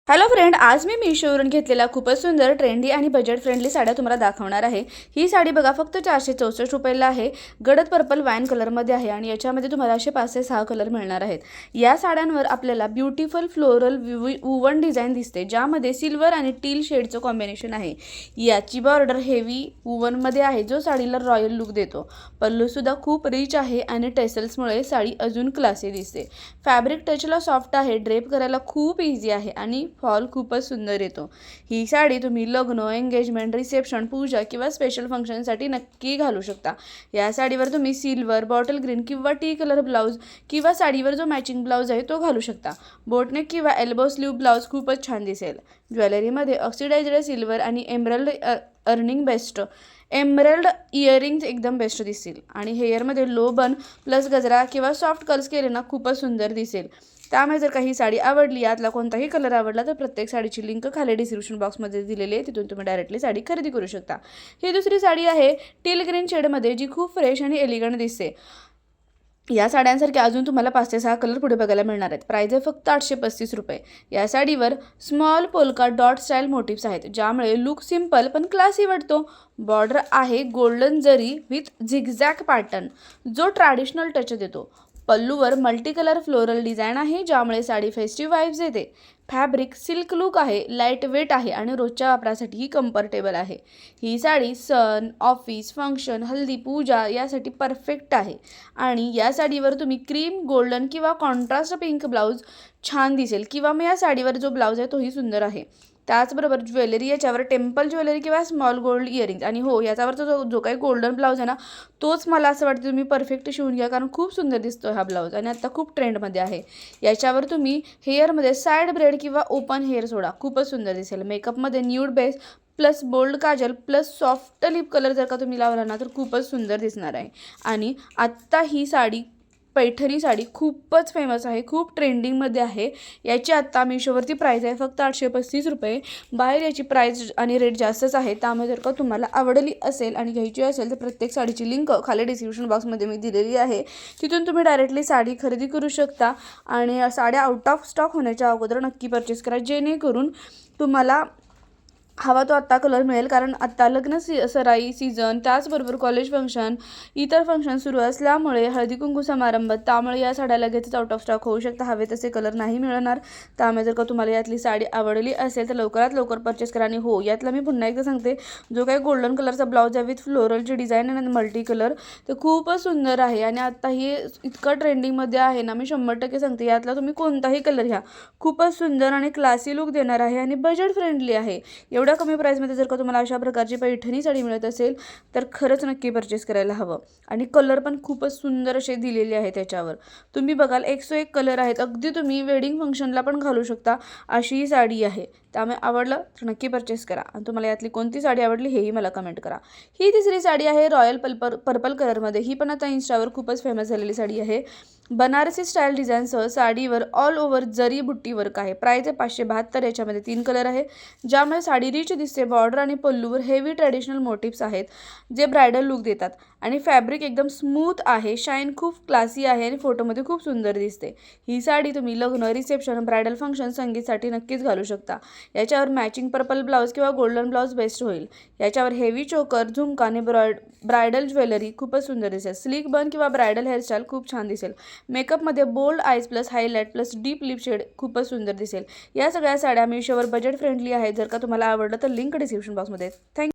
Hello friend, आज मी मीशोवरून घेतलेला खूपच सुंदर ट्रेंडी आणि बजेट फ्रेंडली साड्या तुम्हाला दाखवणार आहे। ही साडी बघा फक्त 464 रुपयाला आहे। गडद पर्पल वाईन कलरमध्ये आहे आणि याच्यामध्ये तुम्हाला असे 5 ते 6 कलर मिळणार आहेत। या साड्यांवर आपल्याला ब्युटिफुल फ्लोरल वुवन डिझाइन दिसते, ज्यामध्ये सिल्वर आणि टील शेडचं कॉम्बिनेशन आहे। याची बॉर्डर हेवी वुवनमध्ये आहे, जो साडीला रॉयल लुक देतो। पल्लूसुद्धा खूप रिच आहे आणि टेसल्समुळे साडी अजून क्लासी दिसते। फॅब्रिक टचला सॉफ्ट आहे, ड्रेप करायला खूप इझी आहे आणि फॉल खूपच सुंदर येतो। ही साडी तुम्ही लग्न, एंगेजमेंट, रिसेप्शन, पूजा किंवा स्पेशल फंक्शनसाठी नक्की घालू शकता। या साडीवर तुम्ही सिल्वर, बॉटल ग्रीन किंवा टी कलर ब्लाउज किंवा साडीवर जो मॅचिंग ब्लाउज आहे तो घालू शकता। बोटनेक किंवा एल्बो स्लीव ब्लाउज खूपच छान दिसेल। ज्वेलरीमध्ये ऑक्सिडाइज्ड सिल्वर आणि एमरल्ड इयरिंग्स एकदम बेस्ट दिसतील आणि हेअरमध्ये लो बन प्लस गजरा किंवा सॉफ्ट कर्ल्स केले ना खूपच सुंदर दिसेल। त्यामुळे जर काही साडी आवडली, यातला कोणताही कलर आवडला, तर प्रत्येक साडीची लिंक खाली डिस्क्रिप्शन बॉक्समध्ये दिलेली आहे, तिथून तुम्ही डायरेक्टली साडी खरेदी करू शकता। ही दुसरी साडी आहे टील ग्रीन शेडमध्ये, जी खूप फ्रेश आणि एलिगंट दिसते। या साड्यांसारखे अजून तुम्हाला 5 ते 6 कलर पुढे बघायला मिळणार आहेत। प्राइस आहे फक्त 835 रुपये। या साडीवर small polka dot style motifs आहेत, ज्यामुळे लुक सिंपल पण क्लासी वाटतो। बॉर्डर आहे golden zari with zigzag pattern, जो ट्रॅडिशनल टच देतो। पल्लूवर मल्टी कलर फ्लोरल डिझाईन आहे, ज्यामुळे साडी फेस्टिव्ह वाइब्स येते। फॅब्रिक सिल्क लुक आहे, लाईट वेट आहे आणि रोजच्या वापरासाठी ही कम्फर्टेबल आहे। ही साडी सण, ऑफिस, फंक्शन, हल्दी, पूजा यासाठी परफेक्ट आहे आणि या साडीवर तुम्ही क्रीम, गोल्डन किंवा कॉन्ट्रास्ट पिंक ब्लाउज छान दिसेल, किंवा मग या साडीवर जो ब्लाउज आहे तोही सुंदर आहे। त्याचबरोबर ज्वेलरी, याच्यावर टेम्पल ज्वेलरी किंवा स्मॉल गोल्ड इयरिंग्स, आणि हो, याच्यावरचा जो काही गोल्डन ब्लाउज आहे ना, तोच मला असं वाटतं तुम्ही परफेक्ट शिवून घ्या, कारण खूप सुंदर दिसतो हा ब्लाउज आणि आता खूप ट्रेंडमध्ये आहे। याच्यावर तुम्ही हेअरमध्ये साईड ब्रेड किंवा ओपन हेअर सोडा, खूपच सुंदर दिसेल। मेकअपमध्ये nude base plus bold kajal plus soft lip colour जर का तुम्ही लावला ना, तर खूपच सुंदर दिसणार आहे। आणि आत्ता ही साडी, पैठणी साडी खूपच फेमस आहे, खूप ट्रेंडिंगमध्ये आहे। याची आत्ता मीशोवरती प्राईस आहे फक्त 835 रुपये। बाहेर याची प्राईस आणि रेट जास्तच आहे। त्यामुळे जर का तुम्हाला आवडली असेल आणि घ्यायची असेल, तर प्रत्येक साडीची लिंक खाली डिस्क्रिप्शन बॉक्समध्ये मी दिलेली आहे, तिथून तुम्ही डायरेक्टली साडी खरेदी करू शकता। आणि साड्या आउट ऑफ स्टॉक होण्याच्या अगोदर नक्की परचेस करा, जेणेकरून तुम्हाला हवा तो आत्ता कलर मिळेल, कारण आत्ता लग्न सराई सीझन, त्याचबरोबर कॉलेज फंक्शन, इतर फंक्शन सुरू असल्यामुळे हळदी कुंकू समारंभ, त्यामुळे या साड्या लगेचच आउट ऑफ स्टॉक होऊ शकता, हवे तसे कलर नाही मिळणार। त्यामुळे जर का तुम्हाला यातली साडी आवडली असेल, तर लवकरात लवकर परचेस करा। आणि हो, यातला मी पुन्हा एकदा सांगते, जो काही गोल्डन कलरचा ब्लाउज आहे विथ फ्लोरलची डिझाईन आणि मल्टी कलर, ते खूपच सुंदर आहे आणि आत्ता हे इतकं ट्रेंडिंगमध्ये आहे ना, मी 100% सांगते, यातला तुम्ही कोणताही कलर घ्या, खूपच सुंदर आणि क्लासी लुक देणार आहे आणि बजेट फ्रेंडली आहे। एवढ्या कमी प्राईसमध्ये जर का तुम्हाला अशा प्रकारची पैठणी साडी मिळत असेल, तर खरंच नक्की परचेस करायला हवं। आणि कलर पण खूपच सुंदर असे दिलेले आहेत त्याच्यावर, तुम्ही बघाल 101 कलर आहेत, अगदी तुम्ही वेडिंग फंक्शनला पण घालू शकता अशी ही साडी आहे। त्यामुळे आवडलं तर नक्की परचेस करा आणि तुम्हाला यातली कोणती साडी आवडली हेही मला कमेंट करा। ही तिसरी साडी आहे रॉयल पर्पल कलरमध्ये। ही पण आता इन्स्टावर खूपच फेमस झालेली साडी आहे। बनारसी स्टाईल डिझाईनसह साडीवर ऑल ओव्हर जरी बुट्टी वर्क आहे। प्राईस आहे 572। याच्यामध्ये 3 कलर आहे, ज्यामुळे साडी रिच दिसते। बॉर्डर आणि पल्लूवर हेवी ट्रेडिशनल मोटिव्स आहेत, जे ब्रायडल लुक देतात आणि फॅब्रिक एकदम स्मूथ आहे, शाईन खूप क्लासी आहे आणि फोटोमध्ये खूप सुंदर दिसते। ही साडी तुम्ही लग्न, रिसेप्शन, ब्रायडल फंक्शन, संगीतसाठी नक्कीच घालू शकता। याच्यावर मॅचिंग पर्पल ब्लाउज किंवा गोल्डन ब्लाउज बेस्ट होईल। याच्यावर हेवी चोकर, झुमका आणि ब्रायडल ज्वेलरी खूपच सुंदर दिसेल। स्लीक बन किंवा ब्रायडल हेअरस्टाईल खूप छान दिसेल। मेकअपमध्ये bold eyes plus highlight plus deep lip shade खूपच सुंदर दिसेल। या सगळ्या साड्या मीशोवर बजेट फ्रेंडली आहेत। जर का तुम्हाला आवडलं तर लिंक डिस्क्रिप्शन बॉक्समध्ये। थँक्यू।